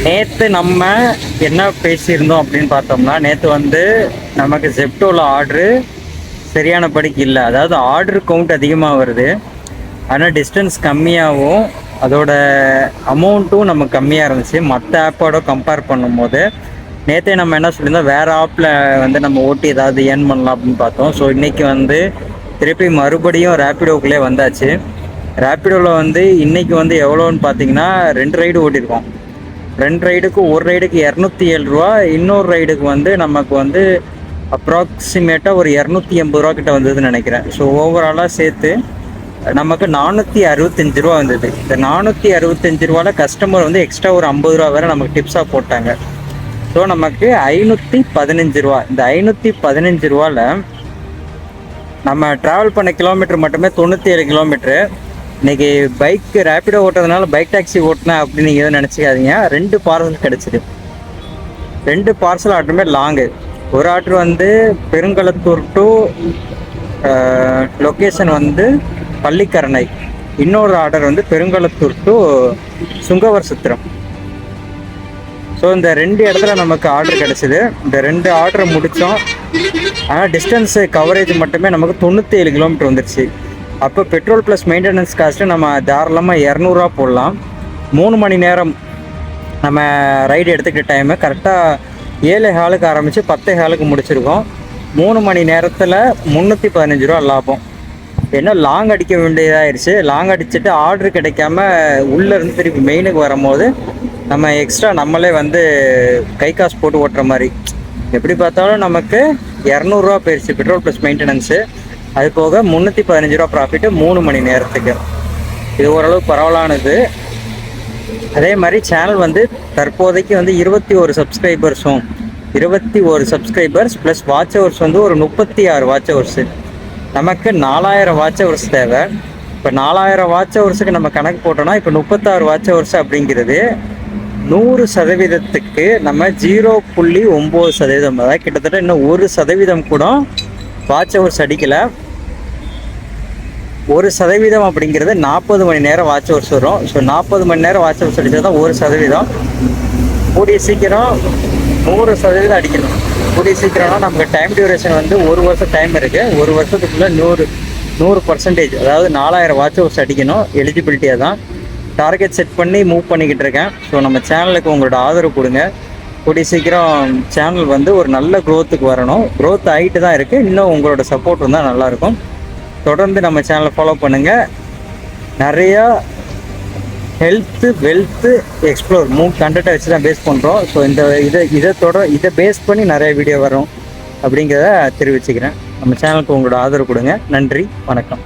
நேற்று நம்ம என்ன பேசியிருந்தோம் அப்படின்னு பார்த்தோம்னா, நேற்று வந்து நமக்கு ஜெப்டோவில் ஆர்டரு சரியானபடிக்கு இல்லை. அதாவது ஆர்டர் கவுண்ட் அதிகமாக வருது, ஆனால் டிஸ்டன்ஸ் கம்மியாகவும் அதோட அமௌண்ட்டும் நமக்கு கம்மியாக இருந்துச்சு மற்ற ஆப்போட கம்பேர் பண்ணும்போது. நேற்றே நம்ம என்ன சொல்லியிருந்தோம், வேறு ஆப்பில் வந்து நம்ம ஓட்டி ஏதாவது ஏர்ன் பண்ணலாம் அப்படின்னு பார்த்தோம். ஸோ இன்றைக்கி வந்து திருப்பி மறுபடியும் ரேப்பிடோக்குள்ளே வந்தாச்சு. ரேப்பிடோவில் வந்து இன்றைக்கி வந்து எவ்வளோன்னு பார்த்தீங்கன்னா 2 ரைடு ஓட்டியிருக்கோம். 2 ரைடுக்கு ஒரு ரைடுக்கு 207 ரூபா, இன்னொரு ரைடுக்கு வந்து நமக்கு வந்து அப்ராக்சிமேட்டாக ஒரு 280 ரூபா கிட்ட வந்ததுன்னு நினைக்கிறேன். ஸோ ஓவராலாக சேர்த்து நமக்கு 465 ரூபா வந்தது. இந்த 465 ரூபாவில் கஸ்டமர் வந்து எக்ஸ்ட்ரா ஒரு 50 ரூபா வேறு நமக்கு டிப்ஸாக போட்டாங்க. ஸோ நமக்கு 515 ரூபா. இந்த 515 ரூபாவில் நம்ம ட்ராவல் பண்ண கிலோமீட்டர் மட்டுமே 97 கிலோமீட்ரு. இன்றைக்கி பைக் ரேப்பிடோ ஓட்டுறதுனால பைக் டாக்ஸி ஓட்டினேன் அப்படின்னு நீங்கள் எதுவும் நினச்சிக்காதீங்க. 2 பார்சல் கிடச்சிது. 2 பார்சல் ஆர்டருமே லாங்கு. ஒரு ஆர்டர் வந்து பெருங்களத்தூர் டு லொக்கேஷன் வந்து பள்ளிக்கரணை, இன்னொரு ஆர்டர் வந்து பெருங்களத்தூர் டு சுங்கவர் சுத்திரம். ஸோ இந்த 2 இடத்துல நமக்கு ஆர்டர் கிடச்சிது. இந்த 2 ஆர்டரை முடித்தோம். ஆனால் டிஸ்டன்ஸு கவரேஜ் மட்டுமே நமக்கு 97 கிலோமீட்டர் வந்துடுச்சு. அப்போ பெட்ரோல் ப்ளஸ் மெயின்டெனன்ஸ் காஸ்ட்டு நம்ம தாராளமாக 200 போடலாம். 3 மணி நேரம் நம்ம ரைடு எடுத்துக்கிட்ட டைமு கரெக்டாக 7:15 ஆரம்பித்து 10:15 முடிச்சிருக்கோம். 3 மணி நேரத்தில் 315 ரூபா லாபம். ஏன்னா லாங் அடிக்க வேண்டியதாகிடுச்சு. லாங் அடிச்சுட்டு ஆர்டர் கிடைக்காம உள்ளேருந்து திருப்பி மெயினுக்கு வரும்போது நம்ம எக்ஸ்ட்ரா நம்மளே வந்து கை காசு போட்டு ஓட்டுற மாதிரி. எப்படி பார்த்தாலும் நமக்கு 200 ரூபா போயிடுச்சு பெட்ரோல் ப்ளஸ் மெயின்டெனன்ஸு. அது போக 315 ரூபா ப்ராஃபிட்டு 3 மணி நேரத்துக்கு. இது ஓரளவு பரவலானது. அதே மாதிரி சேனல் வந்து தற்போதைக்கு வந்து 21 சப்ஸ்கிரைபர்ஸும் 21 சப்ஸ்கிரைபர்ஸ் ப்ளஸ் வாட்ச் ஹவர்ஸ் வந்து ஒரு 36 வாட்ச் ஹவர்ஸு. நமக்கு 4000 வாட்ச் ஹவர்ஸ் தேவை. இப்போ 4000 வாட்ச் ஹவர்ஸுக்கு நம்ம கணக்கு போட்டோம்னா இப்போ 36 வாட்ச் ஹவர்ஸ் அப்படிங்கிறது 100% நம்ம 0.9%, அதாவது கிட்டத்தட்ட இன்னும் 1% கூட வாட்ச் ஹவர்ஸ் அடிக்கலை. 1% அப்படிங்கிறது 40 மணி நேரம் வாட்ச் ஹவர்ஸ் வரும். ஸோ 40 மணி நேரம் வாட்ச் ஹவர்ஸ் அடித்தா தான் 1%. கூடிய சீக்கிரம் 100% அடிக்கணும். கூடிய சீக்கிரம்னா நமக்கு டைம் டியூரேஷன் வந்து 1 வருஷம் டைம் இருக்குது. 1 வருஷத்துக்குள்ளே 100%, அதாவது 4000 வாட்ச் ஹவர்ஸ் அடிக்கணும். எலிஜிபிலிட்டியாக தான் டார்கெட் செட் பண்ணி மூவ் பண்ணிக்கிட்டு இருக்கேன். ஸோ நம்ம சேனலுக்கு உங்களோட ஆதரவு கொடுங்க. கூடிய சீக்கிரம் சேனல் வந்து ஒரு நல்ல க்ரோத்துக்கு வரணும். க்ரோத் ஆகிட்டு தான் இருக்குது. இன்னும் உங்களோட சப்போர்ட் இருந்தால் நல்லாயிருக்கும். தொடர்ந்து நம்ம சேனலை ஃபாலோ பண்ணுங்கள். நிறையா ஹெல்த்து, வெல்த்து, எக்ஸ்ப்ளோர் கண்டென்ட்டை வச்சு தான் பேஸ் பண்ணுறோம். ஸோ இதை பேஸ் பண்ணி நிறைய வீடியோ வரும் அப்படிங்கிறத தெரிவிச்சுக்கிறேன். நம்ம சேனலுக்கு உங்களோட ஆதரவு கொடுங்க. நன்றி, வணக்கம்.